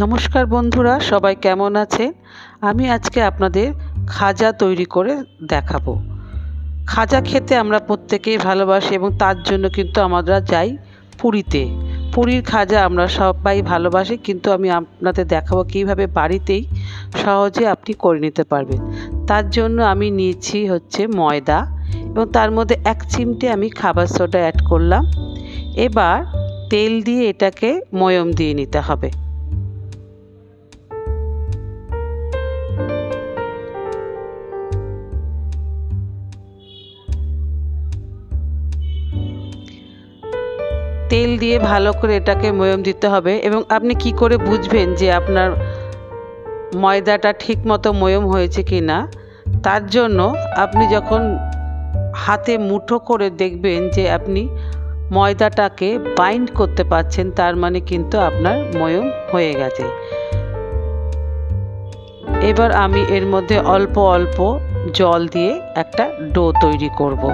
নমস্কার বন্ধুরা, সবাই কেমন আছেন? আমি আজকে আপনাদের খাজা তৈরি করে দেখাবো। খাজা খেতে আমরা প্রত্যেকেই ভালোবাসি এবং তার জন্য কিন্তু আমরা যাই পুরীতে। পুরীর খাজা আমরা সবাই ভালোবাসি, কিন্তু আমি আপনাদের দেখাবো কীভাবে বাড়িতেই সহজে আপনি করে নিতে পারবেন। তার জন্য আমি নিয়েছি হচ্ছে ময়দা এবং তার মধ্যে 1 চিমটে আমি খাবার সোডা অ্যাড করলাম। এবার তেল দিয়ে এটাকে ময়ম দিয়ে নিতে হবে। তেল দিয়ে ভালো করে এটাকে ময়ম দিতে হবে। এবং আপনি কি করে বুঝবেন যে আপনার ময়দাটা ঠিক মতো ময়ম হয়েছে কি না? তার জন্য আপনি যখন হাতে মুঠো করে দেখবেন যে আপনি ময়দাটাকে বাইন্ড করতে পারছেন, তার মানে কিন্তু আপনার ময়ম হয়ে গেছে। এবার আমি এর মধ্যে অল্প অল্প জল দিয়ে একটা ডো তৈরি করব।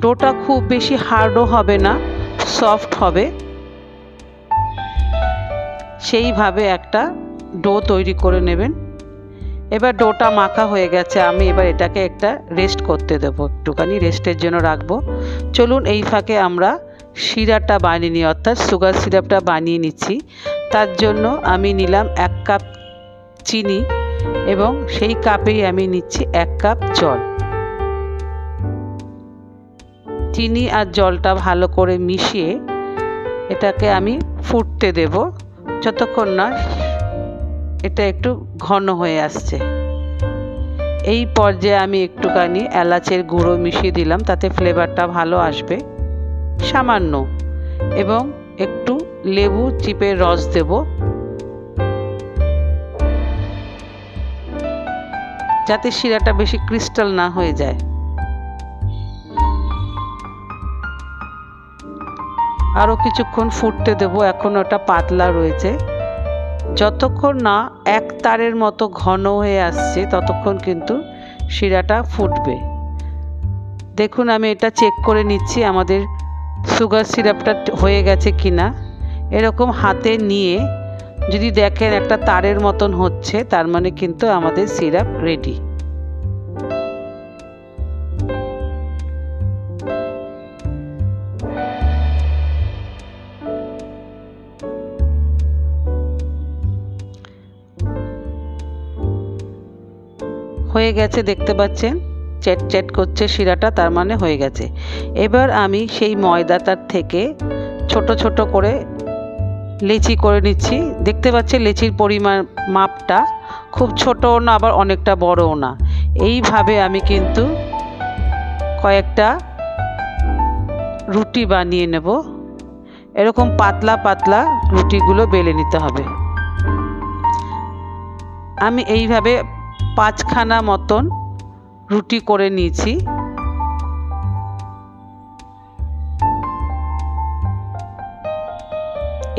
ডোটা খুব বেশি হার্ডও হবে না, সফট হবে, সেইভাবে একটা ডো তৈরি করে নেবেন। এবার ডোটা মাখা হয়ে গেছে, আমি এবার এটাকে একটা রেস্ট করতে দেবো, একটুখানি রেস্টের জন্য রাখবো। চলুন এই ফাঁকে আমরা সিরাপটা বানিয়ে নিই, অর্থাৎ সুগার সিরাপটা বানিয়ে নিচ্ছি। তার জন্য আমি নিলাম 1 কাপ চিনি এবং সেই কাপেই আমি নিচ্ছি 1 কাপ জল। চিনি আর জলটা ভালো করে মিশিয়ে এটাকে আমি ফুটতে দেব যতক্ষণ না এটা একটু ঘন হয়ে আসছে। এই পর্যায়ে আমি একটুখানি এলাচের গুঁড়ো মিশিয়ে দিলাম, তাতে ফ্লেভারটা ভালো আসবে সামান্য, এবং একটু লেবু চিপে রস দেব যাতে শিরাটা বেশি ক্রিস্টাল না হয়ে যায়। আরও কিছুক্ষণ ফুটতে দেবো, এখন ওটা পাতলা রয়েছে। যতক্ষণ না 1 তারের মতো ঘন হয়ে আসছে ততক্ষণ কিন্তু শিরাটা ফুটবে। দেখুন আমি এটা চেক করে নিচ্ছি আমাদের সুগার সিরাপটা হয়ে গেছে কিনা। এরকম হাতে নিয়ে যদি দেখেন একটা তারের মতন হচ্ছে, তার মানে কিন্তু আমাদের সিরাপ রেডি। হয়ে গেছে, দেখতে পাচ্ছেন চ্যাট চ্যাট করছে শিরাটা, তার মানে হয়ে গেছে। এবার আমি সেই ময়দাটার থেকে ছোট ছোট করে লেচি করে নিচ্ছি। দেখতে পাচ্ছেন লেচির পরিমাণ মাপটা খুব ছোটও না আবার অনেকটা বড়ও না। এইভাবে আমি কিন্তু কয়েকটা রুটি বানিয়ে নেব। এরকম পাতলা পাতলা রুটিগুলো বেলে নিতে হবে। আমি এইভাবে 5খানা মতন রুটি করে নিয়েছি।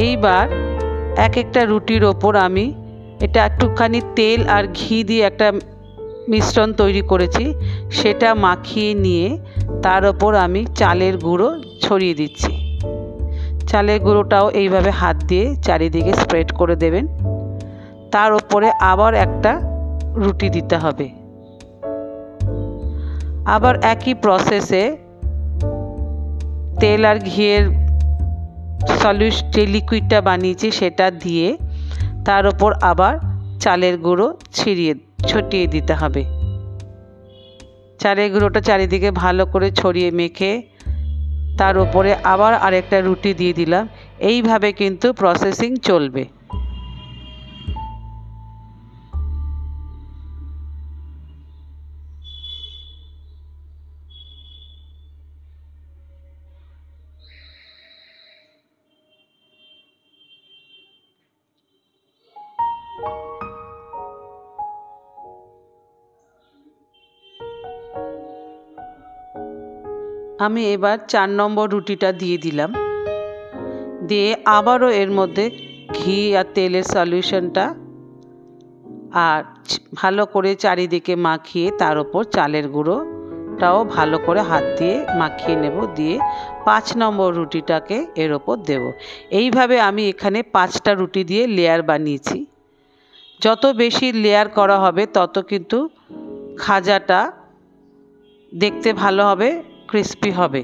এইবার এক একটা রুটির ওপর আমি এটা একটুখানি তেল আর ঘি দিয়ে একটা মিশ্রণ তৈরি করেছি, সেটা মাখিয়ে নিয়ে তার ওপর আমি চালের গুঁড়ো ছড়িয়ে দিচ্ছি। চালের গুঁড়োটাও এইভাবে হাত দিয়ে চারিদিকে স্প্রেড করে দেবেন। তার ওপরে আবার একটা রুটি দিতে হবে। আবার একই প্রসেসে তেল আর ঘিয়ের সলিউশন যে লিকুইডটা বানিয়েছি সেটা দিয়ে তার ওপর আবার চালের গুঁড়ো ছড়িয়ে দিতে হবে। চালের গুঁড়োটা চারিদিকে ভালো করে ছড়িয়ে মেখে তার উপরে আবার আরেকটা রুটি দিয়ে দিলাম। এইভাবে কিন্তু প্রসেসিং চলবে। আমি এবার 4 নম্বর রুটিটা দিয়ে দিলাম, দিয়ে আবারও এর মধ্যে ঘি আর তেলের সলিউশনটা আর ভালো করে চারিদিকে মাখিয়ে তার উপর চালের গুঁড়ো ময়দাটাও ভালো করে হাত দিয়ে মাখিয়ে নেব, দিয়ে 5 নম্বর রুটিটাকে এর ওপর দেব। এইভাবে আমি এখানে 5টা রুটি দিয়ে লেয়ার বানিয়েছি। যত বেশি লেয়ার করা হবে তত কিন্তু খাজাটা দেখতে ভালো হবে, ক্রিস্পি হবে।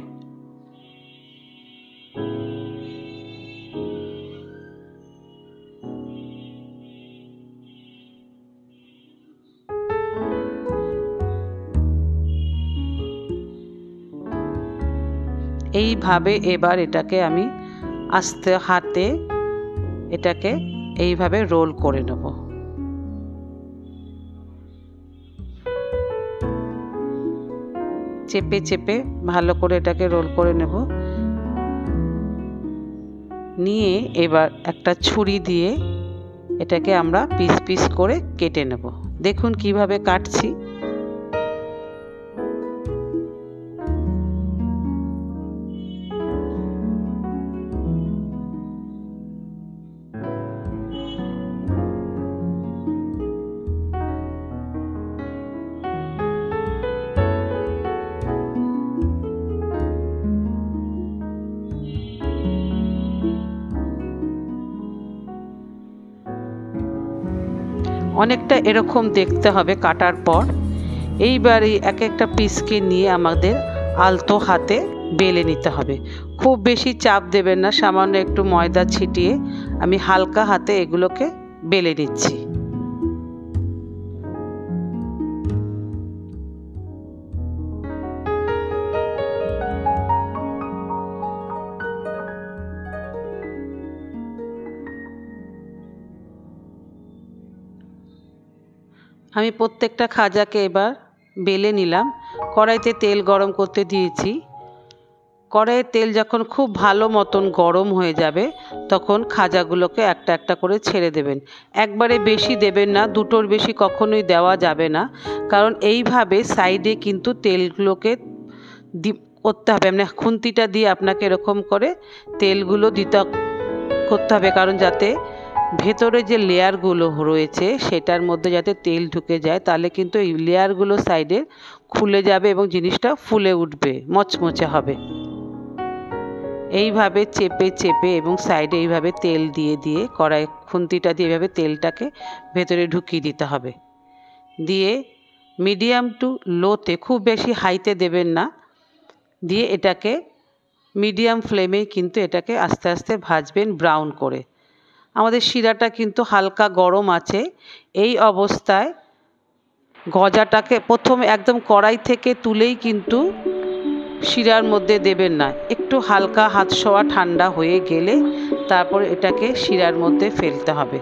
এইভাবে এবার এটাকে আমি আস্তে হাতে এটাকে এইভাবে রোল করে নেব। চেপে চেপে ভালো করে এটাকে রোল করে নেব। নিয়ে এবার একটা ছুরি দিয়ে এটাকে আমরা পিস পিস করে কেটে নেব। দেখুন কিভাবে কাটছি। অনেকটা এরকম দেখতে হবে কাটার পর। এইবার এই এক একটা পিসকে নিয়ে আমাদের আলতো হাতে বেলে নিতে হবে। খুব বেশি চাপ দেবেন না, সামান্য একটু ময়দা ছিটিয়ে আমি হালকা হাতে এগুলোকে বেলে নিচ্ছি। আমি প্রত্যেকটা খাজাকে এবার বেলে নিলাম। কড়াইতে তেল গরম করতে দিয়েছি। কড়াইয়ের তেল যখন খুব ভালো মতন গরম হয়ে যাবে তখন খাজাগুলোকে একটা একটা করে ছেড়ে দেবেন। একবারে বেশি দেবেন না, দুটোর বেশি কখনোই দেওয়া যাবে না, কারণ এইভাবে সাইডে কিন্তু তেলগুলোকে করতে হবে। মানে খুন্তিটা দিয়ে আপনাকে এরকম করে তেলগুলো করতে হবে, কারণ যাতে ভেতরে যে লেয়ারগুলো রয়েছে সেটার মধ্যে যাতে তেল ঢুকে যায়, তাহলে কিন্তু এই লেয়ারগুলো সাইডে খুলে যাবে এবং জিনিসটা ফুলে উঠবে, মচমচে হবে। এইভাবে চেপে চেপে এবং সাইডে এইভাবে তেল দিয়ে দিয়ে কড়াই খুন্তিটা দিয়ে এইভাবে তেলটাকে ভেতরে ঢুকিয়ে দিতে হবে। দিয়ে মিডিয়াম টু লোতে, খুব বেশি হাইতে দেবেন না, দিয়ে এটাকে মিডিয়াম ফ্লেমেই কিন্তু এটাকে আস্তে আস্তে ভাজবেন ব্রাউন করে। আমাদের শিরাটা কিন্তু হালকা গরম আছে। এই অবস্থায় গজাটাকে প্রথমে একদম কড়াই থেকে তুলেই কিন্তু শিরার মধ্যে দেবেন না, একটু হালকা হাত ছোঁয়া ঠান্ডা হয়ে গেলে তারপর এটাকে শিরার মধ্যে ফেলতে হবে।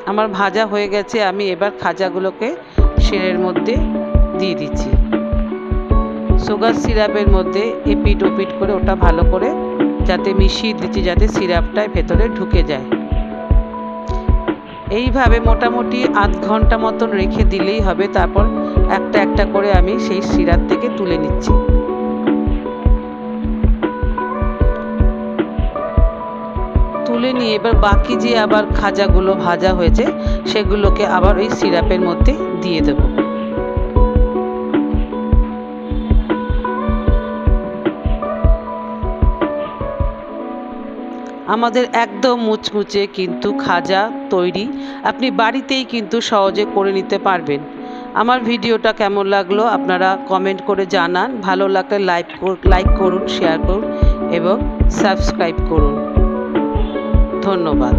আমার ভাজা হয়ে গেছে, আমি এবার খাজাগুলোকে শিরার মধ্যে দিয়ে দিচ্ছি। সুগার সিরাপের মধ্যে এপিট ওপিট করে ওটা ভালো করে যাতে মিশিয়ে দিচ্ছি, যাতে সিরাপটা ভেতরে ঢুকে যায়। এইভাবে মোটামুটি আধ ঘন্টা মতন রেখে দিলেই হবে। তারপর একটা একটা করে আমি সেই সিরাপ থেকে তুলে নিচ্ছি। তুলে নিয়ে এবার বাকি যে আবার খাজাগুলো ভাজা হয়েছে সেগুলোকে আবার ওই সিরাপের মধ্যে দিয়ে দেব। আমাদের একদম মুচমুচে কিন্তু খাজা তৈরি। আপনি বাড়িতেই কিন্তু সহজে করে নিতে পারবেন। আমার ভিডিওটা কেমন লাগলো আপনারা কমেন্ট করে জানান। ভালো লাগলে লাইক করুন, শেয়ার করুন এবং সাবস্ক্রাইব করুন। ধন্যবাদ।